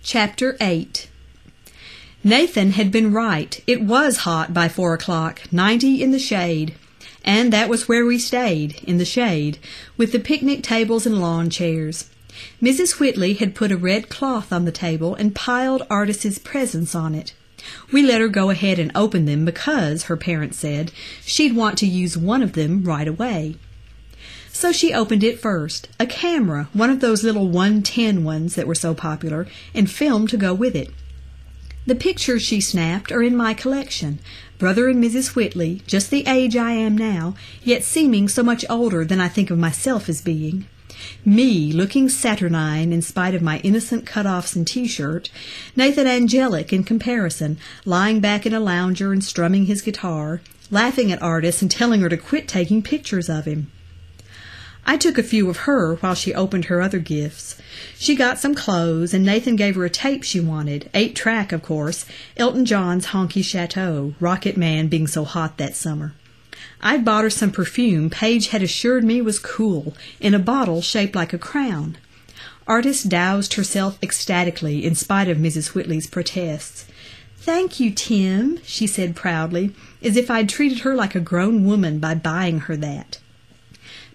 Chapter 8. Nathan had been right. It was hot by 4 o'clock, 90 in the shade. And that was where we stayed, in the shade, with the picnic tables and lawn chairs. Mrs. Whitley had put a red cloth on the table and piled Artis's presents on it. We let her go ahead and open them because, her parents said, she'd want to use one of them right away. So she opened it first, a camera, one of those little 110 ones that were so popular, and film to go with it. The pictures she snapped are in my collection. Brother and Mrs. Whitley, just the age I am now, yet seeming so much older than I think of myself as being. Me, looking saturnine in spite of my innocent cut-offs and T-shirt. Nathan angelic in comparison, lying back in a lounger and strumming his guitar, laughing at Artis and telling her to quit taking pictures of him. I took a few of her while she opened her other gifts. She got some clothes, and Nathan gave her a tape she wanted, 8-track, of course, Elton John's Honky Chateau, Rocket Man being so hot that summer. I'd bought her some perfume Paige had assured me was cool, in a bottle shaped like a crown. Artis doused herself ecstatically in spite of Mrs. Whitley's protests. "Thank you, Tim," she said proudly, as if I'd treated her like a grown woman by buying her that.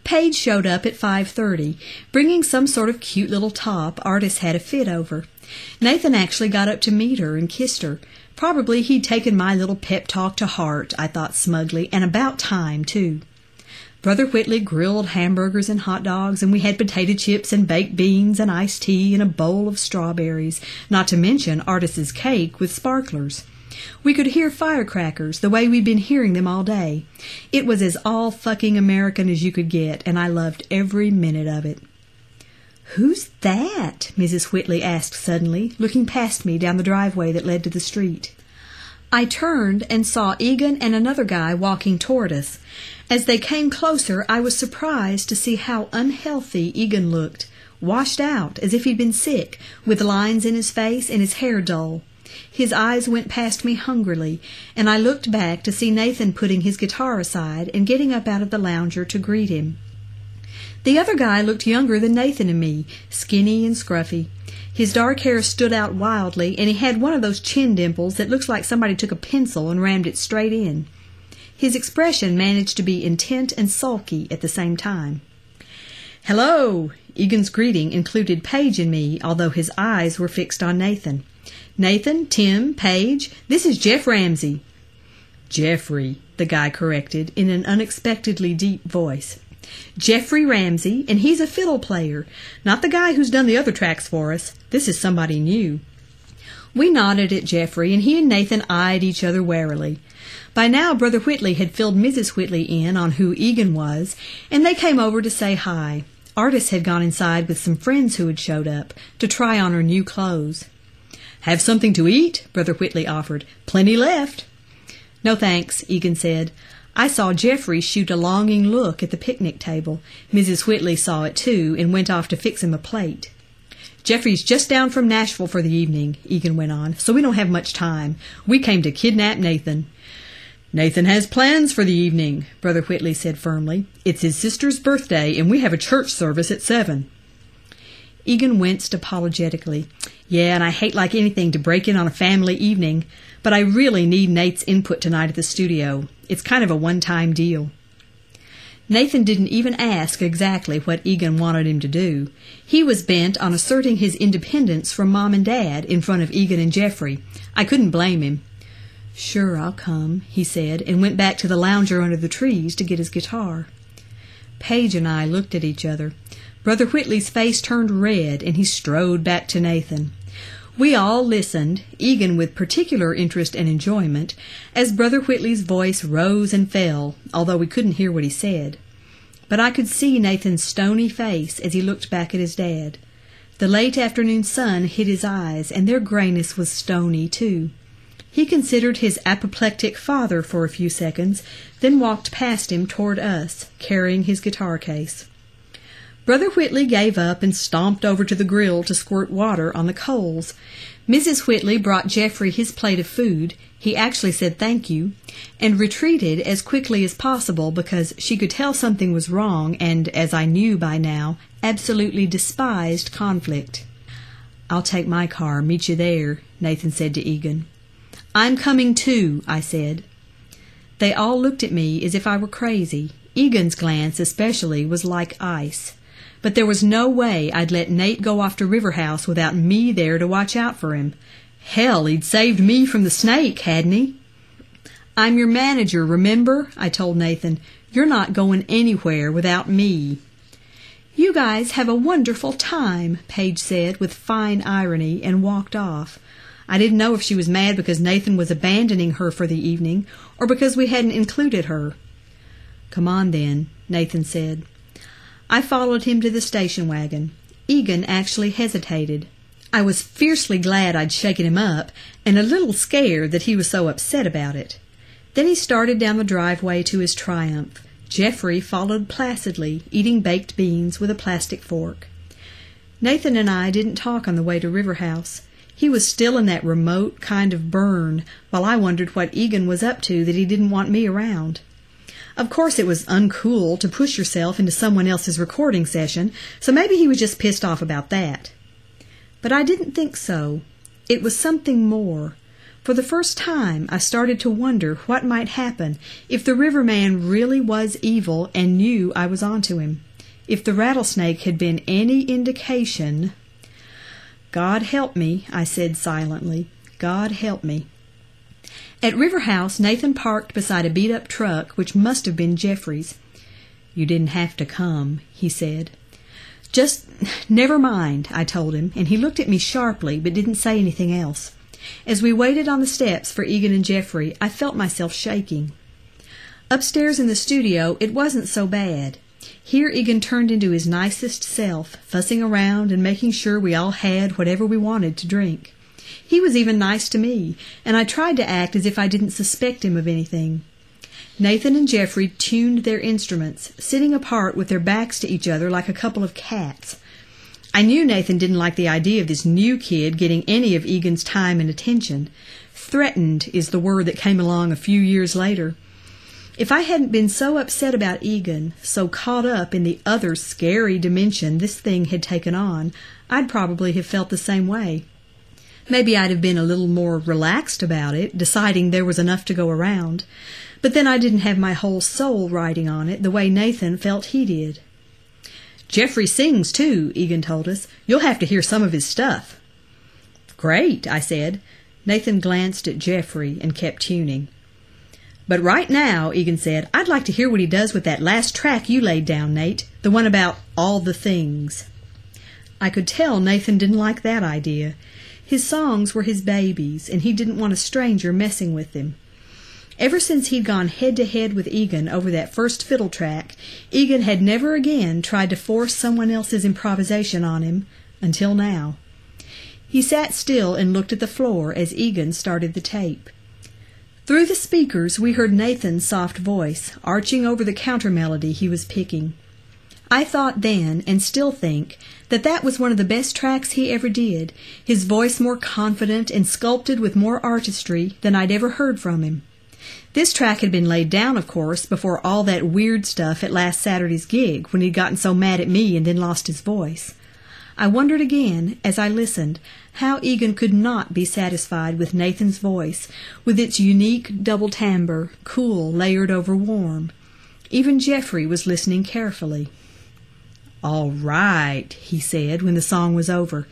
Paige showed up at 5:30, bringing some sort of cute little top Artis had a fit over. Nathan actually got up to meet her and kissed her. Probably he'd taken my little pep talk to heart, I thought smugly, and about time, too. Brother Whitley grilled hamburgers and hot dogs, and we had potato chips and baked beans and iced tea and a bowl of strawberries, not to mention Artis's cake with sparklers. We could hear firecrackers the way we'd been hearing them all day. It was as all-fucking American as you could get, and I loved every minute of it. "Who's that?" Mrs. Whitley asked suddenly, looking past me down the driveway that led to the street. I turned and saw Egan and another guy walking toward us. As they came closer, I was surprised to see how unhealthy Egan looked, washed out as if he'd been sick, with lines in his face and his hair dull. His eyes went past me hungrily, and I looked back to see Nathan putting his guitar aside and getting up out of the lounger to greet him. The other guy looked younger than Nathan and me, skinny and scruffy. His dark hair stood out wildly, and he had one of those chin dimples that looks like somebody took a pencil and rammed it straight in. His expression managed to be intent and sulky at the same time. "Hello!" Egan's greeting included Paige and me, although his eyes were fixed on Nathan. "Nathan, Tim, Paige, this is Jeff Ramsey." "Jeffrey," the guy corrected in an unexpectedly deep voice. "Jeffrey Ramsey, and he's a fiddle player, not the guy who's done the other tracks for us. This is somebody new." We nodded at Jeffrey, and he and Nathan eyed each other warily. By now, Brother Whitley had filled Mrs. Whitley in on who Egan was, and they came over to say hi. Artis had gone inside with some friends who had showed up to try on her new clothes. "Have something to eat?" Brother Whitley offered. "Plenty left." "No thanks," Egan said. I saw Jeffrey shoot a longing look at the picnic table. Mrs. Whitley saw it too and went off to fix him a plate. "Jeffrey's just down from Nashville for the evening," Egan went on, "so we don't have much time. We came to kidnap Nathan." "Nathan has plans for the evening," Brother Whitley said firmly. "It's his sister's birthday, and we have a church service at 7. Egan winced apologetically. "Yeah, and I hate like anything to break in on a family evening, but I really need Nate's input tonight at the studio. It's kind of a one-time deal." Nathan didn't even ask exactly what Egan wanted him to do. He was bent on asserting his independence from Mom and Dad in front of Egan and Jeffrey. I couldn't blame him. "Sure, I'll come," he said, and went back to the lounger under the trees to get his guitar. Paige and I looked at each other. Brother Whitley's face turned red, and he strode back to Nathan. We all listened, Egan with particular interest and enjoyment, as Brother Whitley's voice rose and fell, although we couldn't hear what he said. But I could see Nathan's stony face as he looked back at his dad. The late afternoon sun hid his eyes, and their grayness was stony, too. He considered his apoplectic father for a few seconds, then walked past him toward us, carrying his guitar case. Brother Whitley gave up and stomped over to the grill to squirt water on the coals. Mrs. Whitley brought Jeffrey his plate of food. He actually said thank you, and retreated as quickly as possible because she could tell something was wrong and, as I knew by now, absolutely despised conflict. "I'll take my car, meet you there," Nathan said to Egan. "I'm coming too," I said. They all looked at me as if I were crazy. Egan's glance, especially, was like ice. But there was no way I'd let Nate go off to Riverhouse without me there to watch out for him. Hell, he'd saved me from the snake, hadn't he? "I'm your manager, remember?" I told Nathan. "You're not going anywhere without me." "You guys have a wonderful time," Paige said with fine irony, and walked off. I didn't know if she was mad because Nathan was abandoning her for the evening, or because we hadn't included her. "Come on, then," Nathan said. I followed him to the station wagon. Egan actually hesitated. I was fiercely glad I'd shaken him up, and a little scared that he was so upset about it. Then he started down the driveway to his Triumph. Jeffrey followed placidly, eating baked beans with a plastic fork. Nathan and I didn't talk on the way to Riverhouse. He was still in that remote kind of burn, while I wondered what Egan was up to that he didn't want me around. Of course it was uncool to push yourself into someone else's recording session, so maybe he was just pissed off about that. But I didn't think so. It was something more. For the first time, I started to wonder what might happen if the Riverman really was evil and knew I was onto him. If the rattlesnake had been any indication... "God help me," I said silently. "God help me." At Riverhouse, Nathan parked beside a beat-up truck, which must have been Jeffrey's. "You didn't have to come," he said. "Just never mind," I told him, and he looked at me sharply but didn't say anything else. As we waited on the steps for Egan and Jeffrey, I felt myself shaking. Upstairs in the studio, it wasn't so bad. Here Egan turned into his nicest self, fussing around and making sure we all had whatever we wanted to drink. He was even nice to me, and I tried to act as if I didn't suspect him of anything. Nathan and Jeffrey tuned their instruments, sitting apart with their backs to each other like a couple of cats. I knew Nathan didn't like the idea of this new kid getting any of Egan's time and attention. Threatened is the word that came along a few years later. If I hadn't been so upset about Egan, so caught up in the other scary dimension this thing had taken on, I'd probably have felt the same way. Maybe I'd have been a little more relaxed about it, deciding there was enough to go around. But then I didn't have my whole soul riding on it the way Nathan felt he did. "Jeffrey sings, too," Egan told us. "You'll have to hear some of his stuff." "Great," I said. Nathan glanced at Jeffrey and kept tuning. "But right now," Egan said, "I'd like to hear what he does with that last track you laid down, Nate, the one about all the things." I could tell Nathan didn't like that idea. His songs were his babies, and he didn't want a stranger messing with them. Ever since he'd gone head-to-head with Egan over that first fiddle track, Egan had never again tried to force someone else's improvisation on him, until now. He sat still and looked at the floor as Egan started the tape. Through the speakers we heard Nathan's soft voice, arching over the counter-melody he was picking. I thought then, and still think, that that was one of the best tracks he ever did, his voice more confident and sculpted with more artistry than I'd ever heard from him. This track had been laid down, of course, before all that weird stuff at last Saturday's gig, when he'd gotten so mad at me and then lost his voice. I wondered again, as I listened, how Egan could not be satisfied with Nathan's voice, with its unique double timbre, cool layered over warm. Even Jeffrey was listening carefully. "All right," he said when the song was over.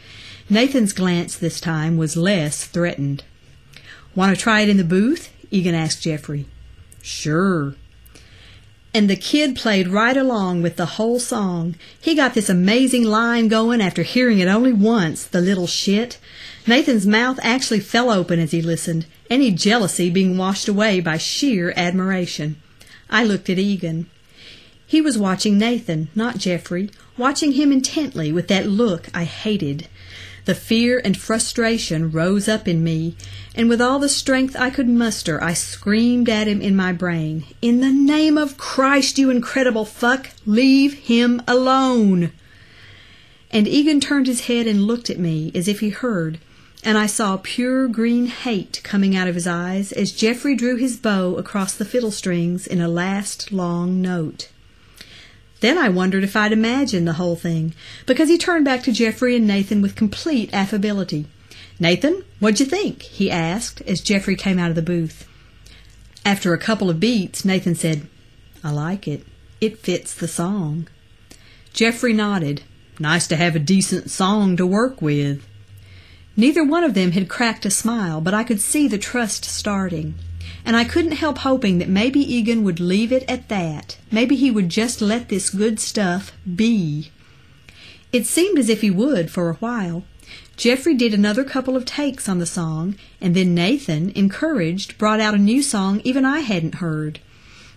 Nathan's glance this time was less threatened. "Want to try it in the booth?" Egan asked Jeffrey. "Sure." And the kid played right along with the whole song. He got this amazing line going after hearing it only once, the little shit. Nathan's mouth actually fell open as he listened, any jealousy being washed away by sheer admiration. I looked at Egan. He was watching Nathan, not Jeffrey, watching him intently with that look I hated. The fear and frustration rose up in me, and with all the strength I could muster, I screamed at him in my brain, "In the name of Christ, you incredible fuck, leave him alone!" And Egan turned his head and looked at me as if he heard, and I saw pure green hate coming out of his eyes as Jeffrey drew his bow across the fiddle strings in a last long note. Then I wondered if I'd imagined the whole thing, because he turned back to Jeffrey and Nathan with complete affability. "Nathan, what'd you think?" he asked as Jeffrey came out of the booth. After a couple of beats, Nathan said, "I like it. It fits the song." Jeffrey nodded. "Nice to have a decent song to work with." Neither one of them had cracked a smile, but I could see the trust starting. And I couldn't help hoping that maybe Egan would leave it at that. Maybe he would just let this good stuff be. It seemed as if he would for a while. Jeffrey did another couple of takes on the song, and then Nathan, encouraged, brought out a new song even I hadn't heard.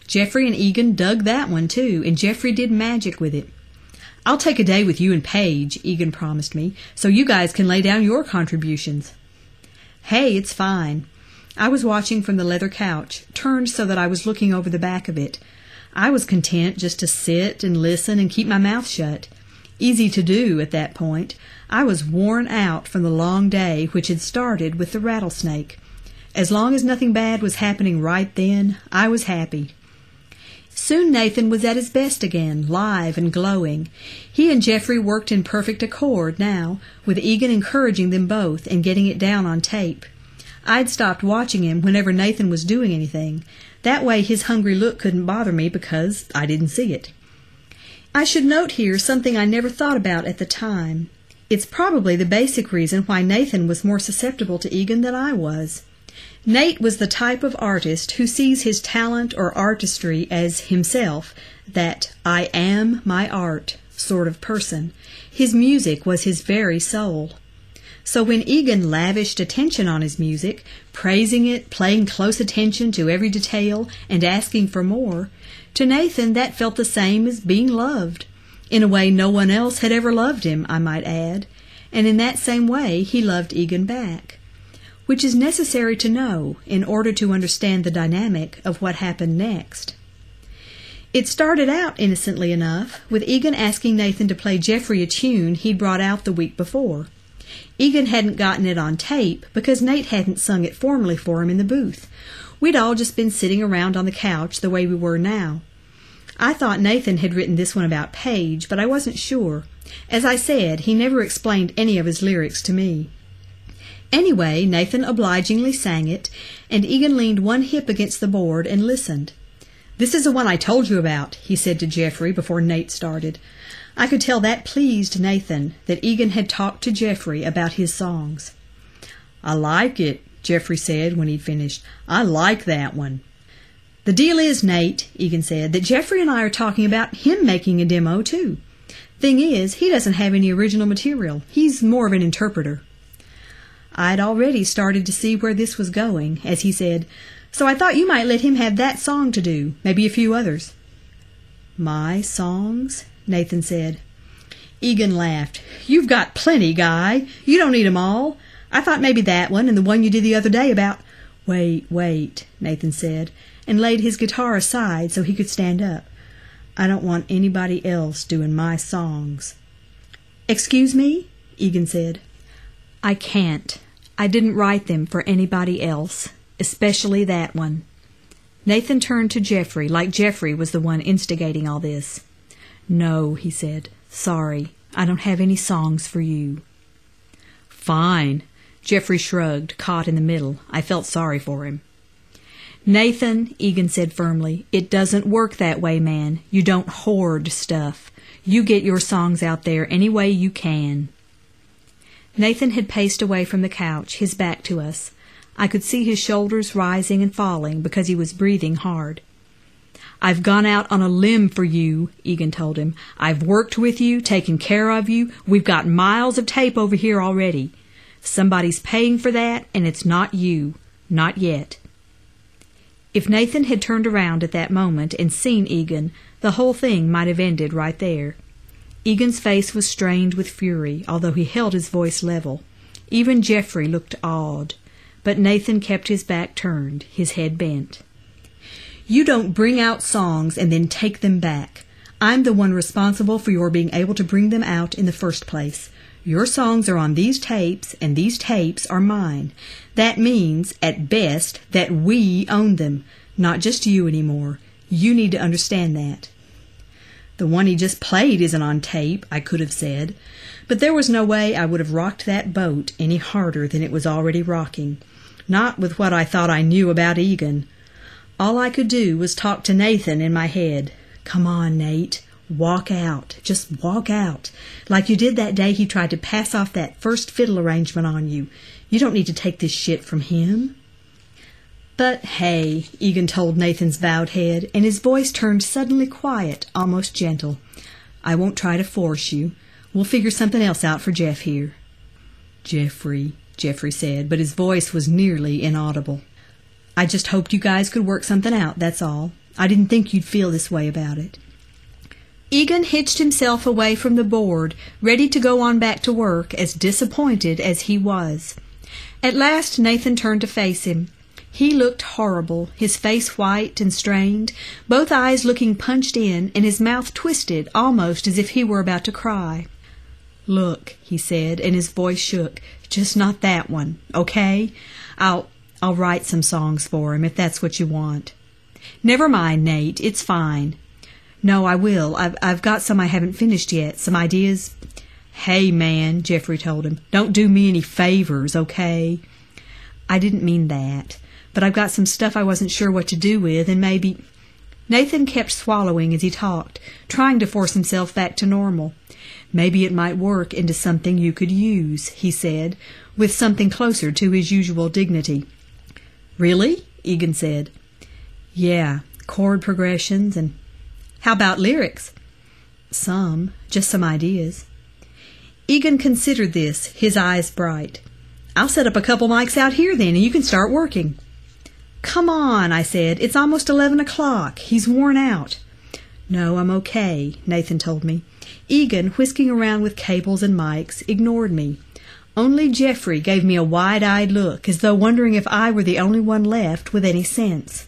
Jeffrey and Egan dug that one too, and Jeffrey did magic with it. "I'll take a day with you and Paige," Egan promised me, "so you guys can lay down your contributions." "Hey, it's fine." I was watching from the leather couch, turned so that I was looking over the back of it. I was content just to sit and listen and keep my mouth shut. Easy to do at that point. I was worn out from the long day which had started with the rattlesnake. As long as nothing bad was happening right then, I was happy. Soon Nathan was at his best again, live and glowing. He and Jeffrey worked in perfect accord now, with Egan encouraging them both and getting it down on tape. I'd stopped watching him whenever Nathan was doing anything. That way his hungry look couldn't bother me because I didn't see it. I should note here something I never thought about at the time. It's probably the basic reason why Nathan was more susceptible to Egan than I was. Nate was the type of artist who sees his talent or artistry as himself, that "I am my art" sort of person. His music was his very soul. So when Egan lavished attention on his music, praising it, paying close attention to every detail, and asking for more, to Nathan that felt the same as being loved. In a way no one else had ever loved him, I might add, and in that same way he loved Egan back. Which is necessary to know in order to understand the dynamic of what happened next. It started out innocently enough, with Egan asking Nathan to play Jeffrey a tune he'd brought out the week before. Egan hadn't gotten it on tape because Nate hadn't sung it formally for him in the booth. We'd all just been sitting around on the couch the way we were now. I thought Nathan had written this one about Paige, but I wasn't sure. As I said, he never explained any of his lyrics to me. Anyway, Nathan obligingly sang it, and Egan leaned one hip against the board and listened. "This is the one I told you about," he said to Jeffrey before Nate started. I could tell that pleased Nathan, that Egan had talked to Jeffrey about his songs. "I like it," Jeffrey said when he'd finished. "I like that one." "The deal is, Nate," Egan said, "that Jeffrey and I are talking about him making a demo, too. Thing is, he doesn't have any original material. He's more of an interpreter." I'd already started to see where this was going, as he said, "So I thought you might let him have that song to do, maybe a few others." "My songs?" Nathan said. Egan laughed. "You've got plenty, Guy. You don't need 'em all. I thought maybe that one and the one you did the other day about—" Wait, Nathan said, and laid his guitar aside so he could stand up. "I don't want anybody else doing my songs." "Excuse me?" Egan said. "I can't. I didn't write them for anybody else, especially that one." Nathan turned to Jeffrey, like Jeffrey was the one instigating all this. "No," he said. "Sorry. I don't have any songs for you." "Fine." Jeffrey shrugged, caught in the middle. I felt sorry for him. "Nathan," Egan said firmly, "it doesn't work that way, man. You don't hoard stuff. You get your songs out there any way you can." Nathan had paced away from the couch, his back to us. I could see his shoulders rising and falling because he was breathing hard. "I've gone out on a limb for you," Egan told him. "I've worked with you, taken care of you. We've got miles of tape over here already. Somebody's paying for that, and it's not you. Not yet." If Nathan had turned around at that moment and seen Egan, the whole thing might have ended right there. Egan's face was strained with fury, although he held his voice level. Even Jeffrey looked awed, but Nathan kept his back turned, his head bent. "You don't bring out songs and then take them back. I'm the one responsible for your being able to bring them out in the first place. Your songs are on these tapes, and these tapes are mine. That means, at best, that we own them, not just you anymore. You need to understand that." The one he just played isn't on tape, I could have said, but there was no way I would have rocked that boat any harder than it was already rocking. Not with what I thought I knew about Egan. All I could do was talk to Nathan in my head. Come on, Nate. Walk out. Just walk out. Like you did that day he tried to pass off that first fiddle arrangement on you. You don't need to take this shit from him. But hey, Egan told Nathan's bowed head, and his voice turned suddenly quiet, almost gentle. I won't try to force you. We'll figure something else out for Jeff here. Jeffrey said, but his voice was nearly inaudible. I just hoped you guys could work something out, that's all. I didn't think you'd feel this way about it. Egan hitched himself away from the board, ready to go on back to work, as disappointed as he was. At last Nathan turned to face him. He looked horrible, his face white and strained, both eyes looking punched in, and his mouth twisted, almost as if he were about to cry. Look, he said, and his voice shook, just not that one, okay? I'll write some songs for him, if that's what you want. Never mind, Nate, it's fine. No, I will. I've got some I haven't finished yet, some ideas. Hey, man, Jeffrey told him, don't do me any favors, okay? I didn't mean that. But I've got some stuff I wasn't sure what to do with, and maybe... Nathan kept swallowing as he talked, trying to force himself back to normal. Maybe it might work into something you could use, he said, with something closer to his usual dignity. Really? Egan said. Yeah, chord progressions and... How about lyrics? Some, just some ideas. Egan considered this, his eyes bright. I'll set up a couple mics out here then, and you can start working. Come on, I said. It's almost 11 o'clock. He's worn out. No, I'm okay, Nathan told me. Egan, whisking around with cables and mics, ignored me. Only Jeffrey gave me a wide-eyed look, as though wondering if I were the only one left with any sense.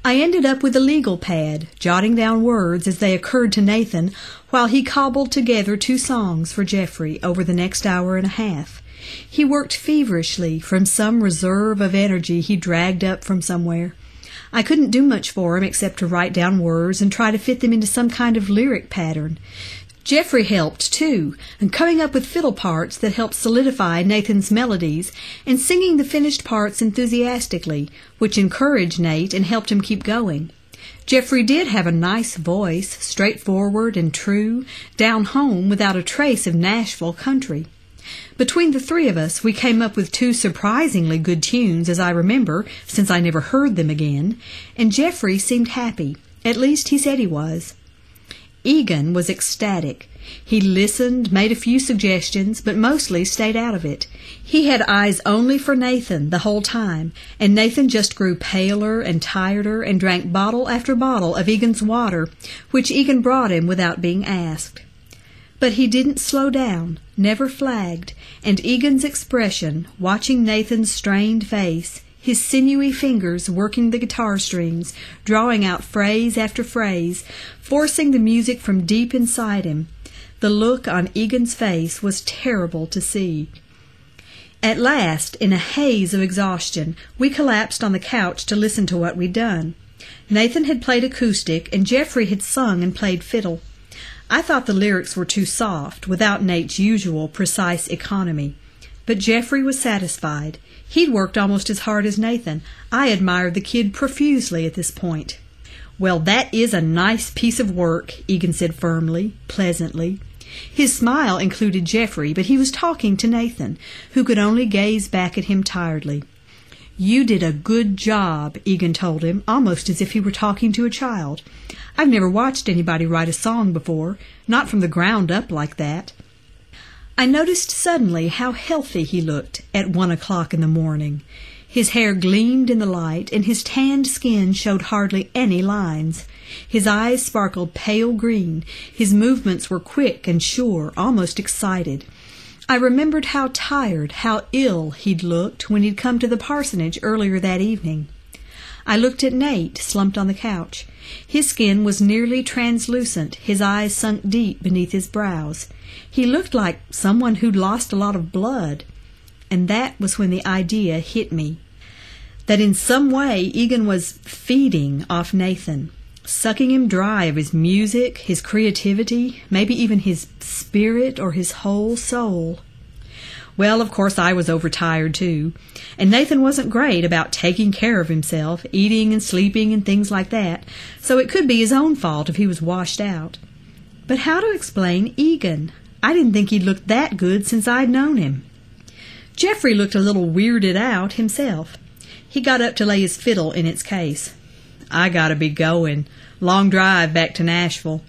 I ended up with a legal pad, jotting down words as they occurred to Nathan, while he cobbled together 2 songs for Jeffrey over the next hour and a half. He worked feverishly from some reserve of energy he dragged up from somewhere. I couldn't do much for him except to write down words and try to fit them into some kind of lyric pattern. Jeffrey helped, too, and coming up with fiddle parts that helped solidify Nathan's melodies and singing the finished parts enthusiastically, which encouraged Nate and helped him keep going. Jeffrey did have a nice voice, straightforward and true, down home without a trace of Nashville country. Between the 3 of us, we came up with 2 surprisingly good tunes, as I remember, since I never heard them again, and Jeffrey seemed happy. At least he said he was. Egan was ecstatic. He listened, made a few suggestions, but mostly stayed out of it. He had eyes only for Nathan the whole time, and Nathan just grew paler and tireder and drank bottle after bottle of Egan's water, which Egan brought him without being asked. But he didn't slow down, never flagged, and Egan's expression, watching Nathan's strained face, his sinewy fingers working the guitar strings, drawing out phrase after phrase, forcing the music from deep inside him. The look on Egan's face was terrible to see. At last, in a haze of exhaustion, we collapsed on the couch to listen to what we'd done. Nathan had played acoustic, and Jeffrey had sung and played fiddle. I thought the lyrics were too soft, without Nate's usual precise economy. But Jeffrey was satisfied. He'd worked almost as hard as Nathan. I admired the kid profusely at this point. Well, that is a nice piece of work, Egan said firmly, pleasantly. His smile included Jeffrey, but he was talking to Nathan, who could only gaze back at him tiredly. You did a good job, Egan told him, almost as if he were talking to a child. I've never watched anybody write a song before, not from the ground up like that. I noticed suddenly how healthy he looked at 1 o'clock in the morning. His hair gleamed in the light, and his tanned skin showed hardly any lines. His eyes sparkled pale green. His movements were quick and sure, almost excited. I remembered how tired, how ill he'd looked when he'd come to the parsonage earlier that evening. I looked at Nate, slumped on the couch. His skin was nearly translucent, his eyes sunk deep beneath his brows. He looked like someone who'd lost a lot of blood. And that was when the idea hit me. That in some way Egan was feeding off Nathan. sucking him dry of his music, his creativity, maybe even his spirit or his whole soul. Well, of course, I was overtired too, and Nathan wasn't great about taking care of himself, eating and sleeping and things like that, so it could be his own fault if he was washed out. But how to explain Egan? I didn't think he'd looked that good since I'd known him. Jeffrey looked a little weirded out himself. He got up to lay his fiddle in its case. "I gotta be going. Long drive back to Nashville."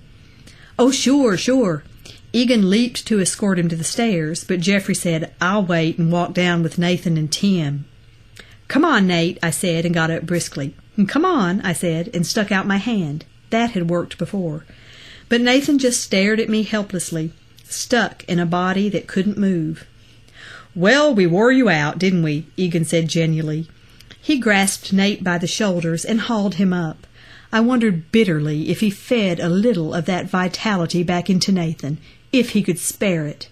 "Oh, sure." Egan leaped to escort him to the stairs, but Jeffrey said, "I'll wait and walk down with Nathan and Tim." "Come on, Nate," I said, and got up briskly. "Come on," I said, and stuck out my hand. That had worked before. But Nathan just stared at me helplessly, stuck in a body that couldn't move. "Well, we wore you out, didn't we?" Egan said genially. He grasped Nate by the shoulders and hauled him up. I wondered bitterly if he fed a little of that vitality back into Nathan, if he could spare it.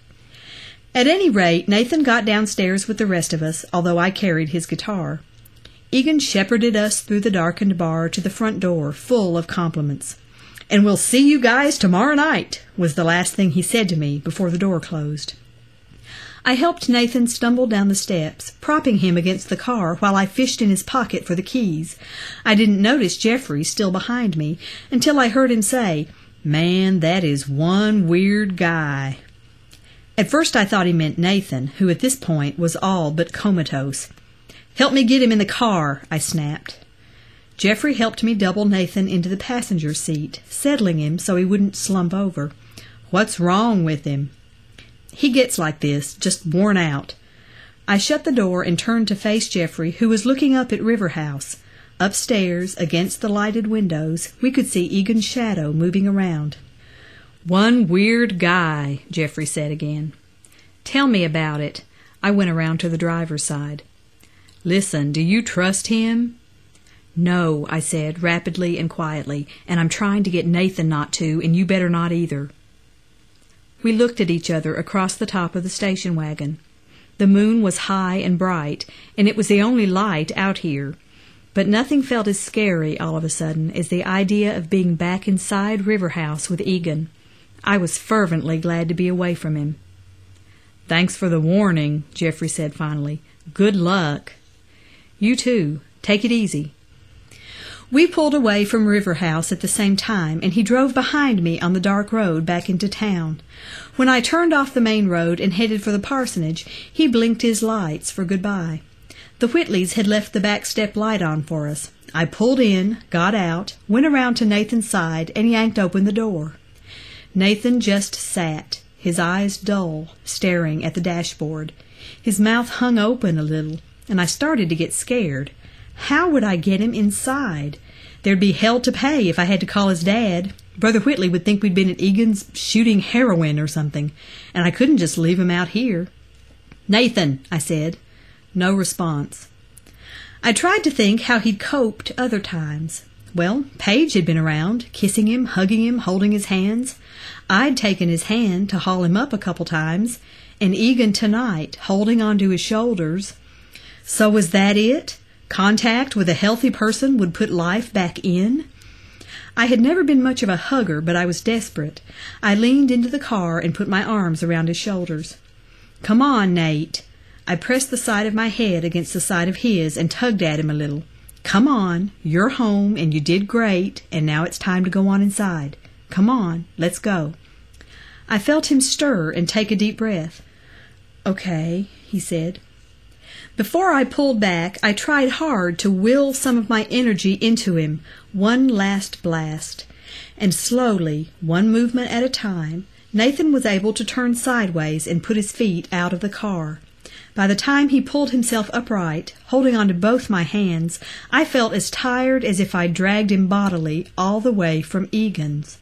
At any rate, Nathan got downstairs with the rest of us, although I carried his guitar. Egan shepherded us through the darkened bar to the front door, full of compliments. "And we'll see you guys tomorrow night," was the last thing he said to me before the door closed. I helped Nathan stumble down the steps, propping him against the car while I fished in his pocket for the keys. I didn't notice Jeffrey still behind me until I heard him say, "Man, that is one weird guy." At first I thought he meant Nathan, who at this point was all but comatose. "Help me get him in the car," I snapped. Jeffrey helped me double Nathan into the passenger seat, settling him so he wouldn't slump over. "What's wrong with him?" "He gets like this, just worn out." I shut the door and turned to face Jeffrey, who was looking up at River House. Upstairs, against the lighted windows, we could see Egan's shadow moving around. "One weird guy," Jeffrey said again. "Tell me about it." I went around to the driver's side. "Listen, do you trust him?" "No," I said, rapidly and quietly, "and I'm trying to get Nathan not to, and you better not either." We looked at each other across the top of the station wagon. The moon was high and bright, and it was the only light out here. But nothing felt as scary all of a sudden as the idea of being back inside River House with Egan. I was fervently glad to be away from him. "Thanks for the warning," Jeffrey said finally. "Good luck." "You too. Take it easy." We pulled away from River House at the same time, and he drove behind me on the dark road back into town. When I turned off the main road and headed for the parsonage, he blinked his lights for goodbye. The Whitleys had left the back step light on for us. I pulled in, got out, went around to Nathan's side, and yanked open the door. Nathan just sat, his eyes dull, staring at the dashboard. His mouth hung open a little, and I started to get scared. How would I get him inside? There'd be hell to pay if I had to call his dad. Brother Whitley would think we'd been at Egan's shooting heroin or something, and I couldn't just leave him out here. "Nathan," I said. No response. I tried to think how he'd coped other times. Well, Paige had been around, kissing him, hugging him, holding his hands. I'd taken his hand to haul him up a couple times, and Egan tonight, holding onto his shoulders. So was that it? Contact with a healthy person would put life back in? I had never been much of a hugger, but I was desperate. I leaned into the car and put my arms around his shoulders. "Come on, Nate." I pressed the side of my head against the side of his and tugged at him a little. "Come on, you're home and you did great, and now it's time to go on inside. Come on, let's go." I felt him stir and take a deep breath. "Okay," he said. Before I pulled back, I tried hard to will some of my energy into him, one last blast. And slowly, one movement at a time, Nathan was able to turn sideways and put his feet out of the car. By the time he pulled himself upright, holding onto both my hands, I felt as tired as if I'd dragged him bodily all the way from Egan's.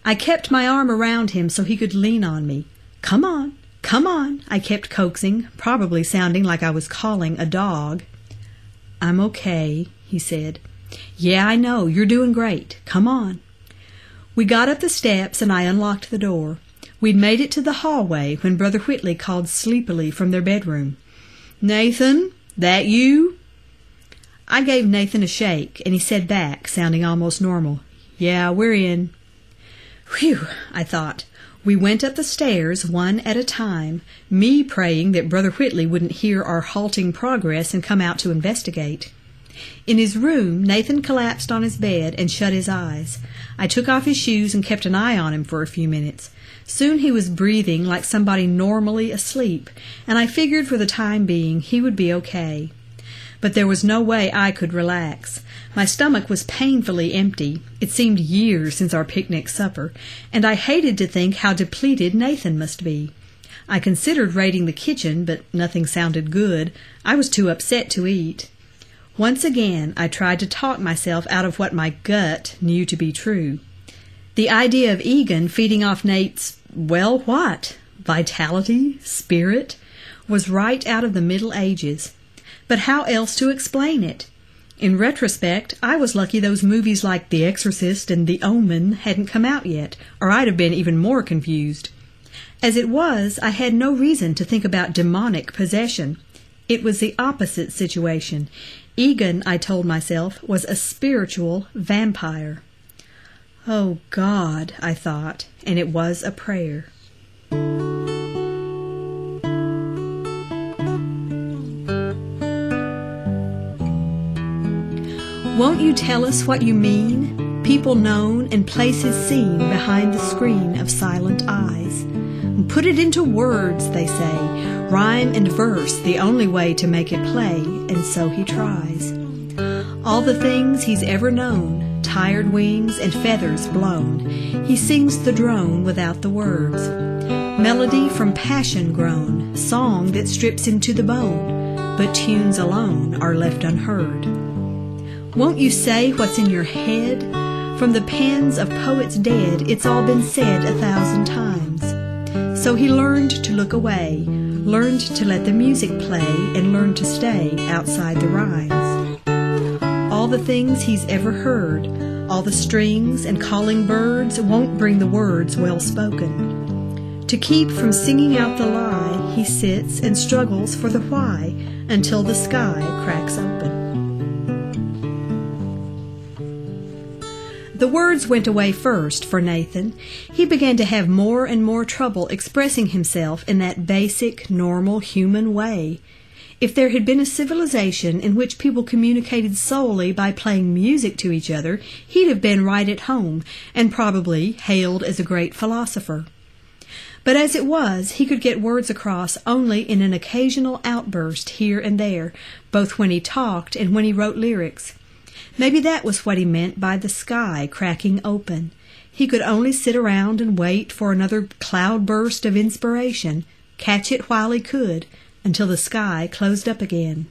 I kept my arm around him so he could lean on me. "Come on, come on," I kept coaxing, probably sounding like I was calling a dog. "I'm okay," he said. "Yeah, I know, you're doing great. Come on." We got up the steps and I unlocked the door. We'd made it to the hallway when Brother Whitley called sleepily from their bedroom. "Nathan, that you?" I gave Nathan a shake, and he said back, sounding almost normal, Yeah, we're in. Whew, I thought. We went up the stairs one at a time, me praying that Brother Whitley wouldn't hear our halting progress and come out to investigate. In his room, Nathan collapsed on his bed and shut his eyes. I took off his shoes and kept an eye on him for a few minutes. Soon he was breathing like somebody normally asleep, and I figured for the time being he would be okay. But there was no way I could relax. My stomach was painfully empty. It seemed years since our picnic supper, and I hated to think how depleted Nathan must be. I considered raiding the kitchen, but nothing sounded good. I was too upset to eat. Once again, I tried to talk myself out of what my gut knew to be true. The idea of Egan feeding off Nate's, well, what? Vitality? Spirit? Was right out of the Middle Ages. But how else to explain it? In retrospect, I was lucky those movies like The Exorcist and The Omen hadn't come out yet, or I'd have been even more confused. As it was, I had no reason to think about demonic possession. It was the opposite situation. Egan, I told myself, was a spiritual vampire. Oh, God, I thought, and it was a prayer. Won't you tell us what you mean? People known and places seen behind the screen of silent eyes. Put it into words, they say. Rhyme and verse, the only way to make it play, and so he tries. All the things he's ever known, tired wings and feathers blown, he sings the drone without the words. Melody from passion grown, song that strips him to the bone, but tunes alone are left unheard. Won't you say what's in your head? From the pens of poets dead, it's all been said 1,000 times. So he learned to look away, learned to let the music play, and learned to stay outside the rhymes. All the things he's ever heard, all the strings and calling birds won't bring the words well spoken. To keep from singing out the lie, he sits and struggles for the why until the sky cracks open. The words went away first for Nathan. He began to have more and more trouble expressing himself in that basic, normal human way. If there had been a civilization in which people communicated solely by playing music to each other, he'd have been right at home, and probably hailed as a great philosopher. But as it was, he could get words across only in an occasional outburst here and there, both when he talked and when he wrote lyrics. Maybe that was what he meant by the sky cracking open. He could only sit around and wait for another cloudburst of inspiration, catch it while he could, until the sky closed up again.